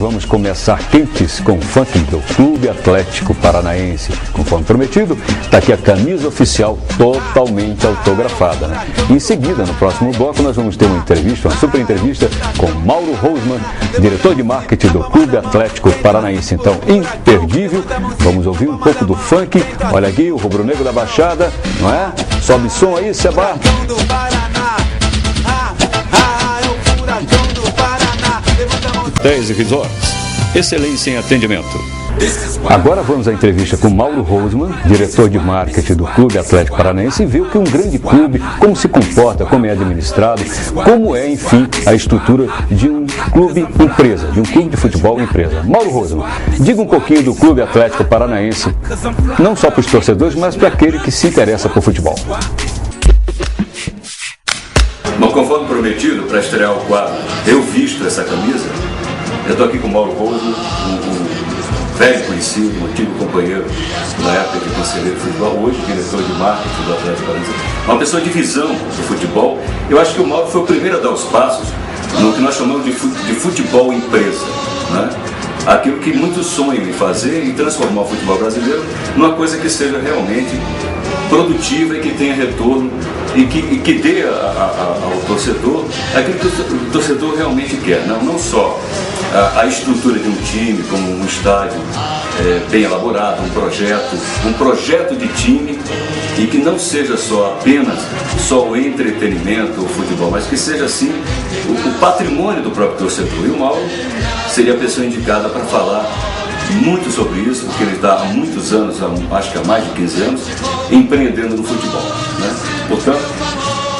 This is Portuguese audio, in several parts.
Vamos começar quentes com o funk do Clube Atlético Paranaense. Conforme prometido, está aqui a camisa oficial totalmente autografada, né? Em seguida, no próximo bloco, nós vamos ter uma entrevista, uma super entrevista com Mauro Rosman, diretor de marketing do Clube Atlético Paranaense. Então, imperdível. Vamos ouvir um pouco do funk. Olha aqui, o rubro-negro da Baixada, não é? Sobe som aí, Seba. 10 Resorts, excelência em atendimento. Agora vamos à entrevista com Mauro Rosman, diretor de marketing do Clube Atlético Paranaense, e ver o que é um grande clube, como se comporta, como é administrado, como é, enfim, a estrutura de um clube empresa, de um clube de futebol empresa. Mauro Rosman, diga um pouquinho do Clube Atlético Paranaense, não só para os torcedores, mas para aquele que se interessa por futebol. Bom, conforme prometido, para estrear o quadro Eu Visto Essa Camisa, eu estou aqui com o Mauro Rosman, um velho conhecido, um antigo companheiro na época de conselheiro de futebol, hoje diretor de marketing do Atlético Paranaense, uma pessoa de visão do futebol. Eu acho que o Mauro foi o primeiro a dar os passos no que nós chamamos de futebol empresa, né? Aquilo que muitos sonham em fazer e transformar o futebol brasileiro numa coisa que seja realmente produtiva e que tenha retorno e que dê ao torcedor aquilo que o torcedor realmente quer. Não só a estrutura de um time, como um estádio bem elaborado, um projeto de time, e que não seja apenas o entretenimento, o futebol, mas que seja assim o patrimônio do próprio torcedor. E o Mauro seria a pessoa indicada para falar muito sobre isso, porque ele está há muitos anos, acho que há mais de 15 anos, empreendendo no futebol, né? Portanto,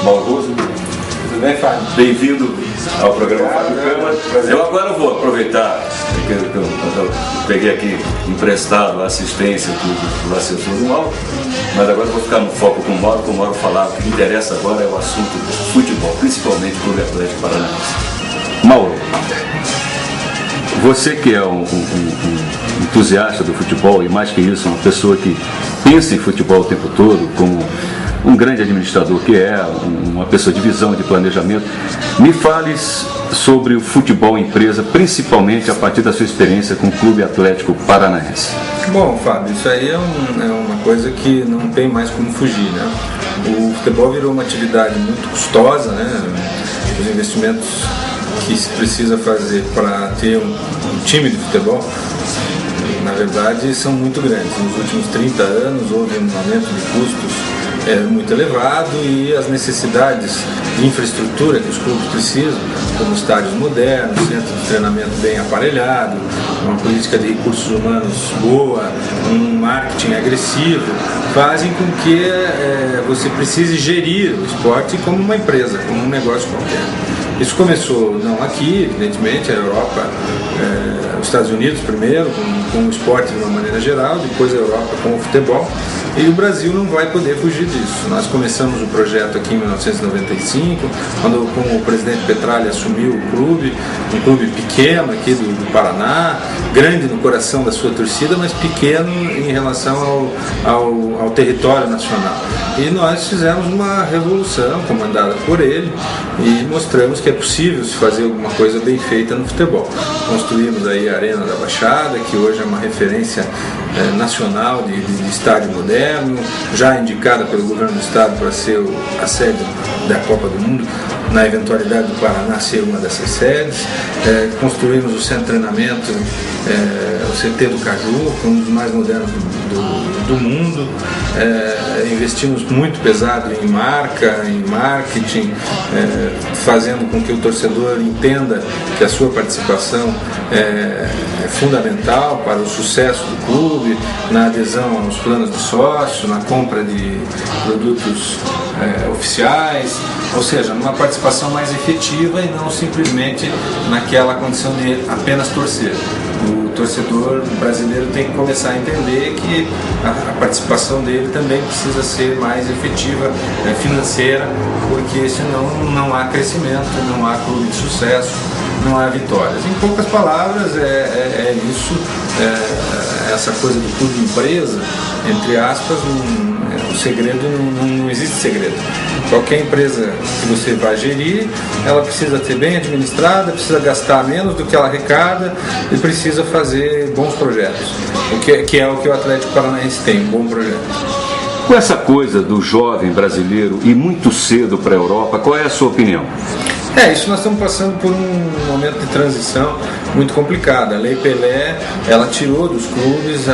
Mauro Rosman, tudo bem, Fábio? Bem-vindo ao programa Fábio Câmara. Eu agora vou aproveitar que eu peguei aqui emprestado a assistência do assessor do Mauro, mas agora eu vou ficar no foco com o Mauro falar. O que interessa agora é o assunto do futebol, principalmente o Clube Atlético Paranaense. Mauro, você que é um entusiasta do futebol e, mais que isso, uma pessoa que pensa em futebol o tempo todo, como um grande administrador que é, uma pessoa de visão, de planejamento, me fale sobre o futebol empresa, principalmente a partir da sua experiência com o Clube Atlético Paranaense. Bom, Fábio, isso aí é uma coisa que não tem mais como fugir, né? O futebol virou uma atividade muito custosa, né? Os investimentos que se precisa fazer para ter um time de futebol, na verdade, são muito grandes. Nos últimos 30 anos houve um aumento de custos muito elevado, e as necessidades de infraestrutura que os clubes precisam, como estádios modernos, centro de treinamento bem aparelhado, uma política de recursos humanos boa, um marketing agressivo, fazem com que você precise gerir o esporte como uma empresa, como um negócio qualquer. Isso começou não aqui, evidentemente, a Europa, os Estados Unidos primeiro, com o esporte de uma maneira geral, depois a Europa com o futebol, e o Brasil não vai poder fugir disso. Nós começamos o projeto aqui em 1995, quando com o presidente Petralha assumiu o clube, um clube pequeno aqui do Paraná, grande no coração da sua torcida, mas pequeno em relação ao território nacional. E nós fizemos uma revolução comandada por ele e mostramos que é possível se fazer alguma coisa bem feita no futebol. Construímos aí a Arena da Baixada, que hoje é uma referência nacional de estádio moderno, já indicada pelo governo do estado para ser a sede da Copa do Mundo, na eventualidade do Paraná ser uma dessas sedes. Construímos o centro de treinamento, o CT do Caju, um dos mais modernos do mundo. Investimos muito pesado em marca, em marketing, fazendo com que o torcedor entenda que a sua participação é fundamental para o sucesso do clube, na adesão aos planos de sócio, na compra de produtos oficiais, ou seja, numa participação mais efetiva e não simplesmente naquela condição de apenas torcer. O torcedor brasileiro tem que começar a entender que a participação dele também precisa ser mais efetiva, financeira, porque senão não há crescimento, não há clube de sucesso, não há vitórias. Em poucas palavras, essa coisa do clube empresa, entre aspas, O segredo, não existe segredo. Qualquer empresa que você vai gerir, ela precisa ser bem administrada, precisa gastar menos do que ela arrecada e precisa fazer bons projetos, que é o que o Atlético Paranaense tem, um bom projeto. Com essa coisa do jovem brasileiro ir muito cedo para a Europa, qual é a sua opinião? Isso nós estamos passando por um momento de transição muito complicado. A Lei Pelé, ela tirou dos clubes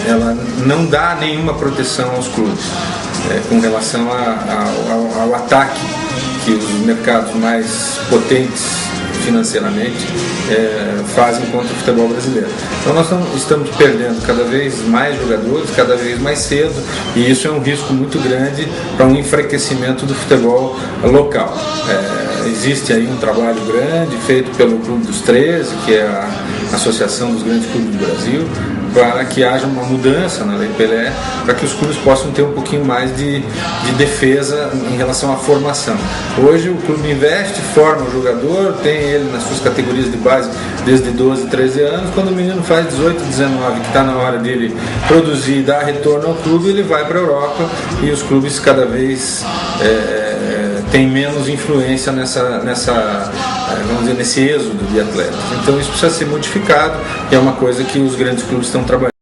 ela não dá nenhuma proteção aos clubes com relação ao ataque que os mercados mais potentes financeiramente fazem contra o futebol brasileiro. Então nós estamos perdendo cada vez mais jogadores, cada vez mais cedo, e isso é um risco muito grande para um enfraquecimento do futebol local. Existe aí um trabalho grande feito pelo Clube dos 13, que é a Associação dos Grandes Clubes do Brasil, para que haja uma mudança na Lei Pelé, para que os clubes possam ter um pouquinho mais de defesa em relação à formação. Hoje o clube investe, forma o jogador, tem ele nas suas categorias de base desde 12, 13 anos, quando o menino faz 18, 19, que está na hora dele produzir e dar retorno ao clube, ele vai para a Europa e os clubes cada vez tem menos influência vamos dizer, nesse êxodo de atletas. Então isso precisa ser modificado e é uma coisa que os grandes clubes estão trabalhando.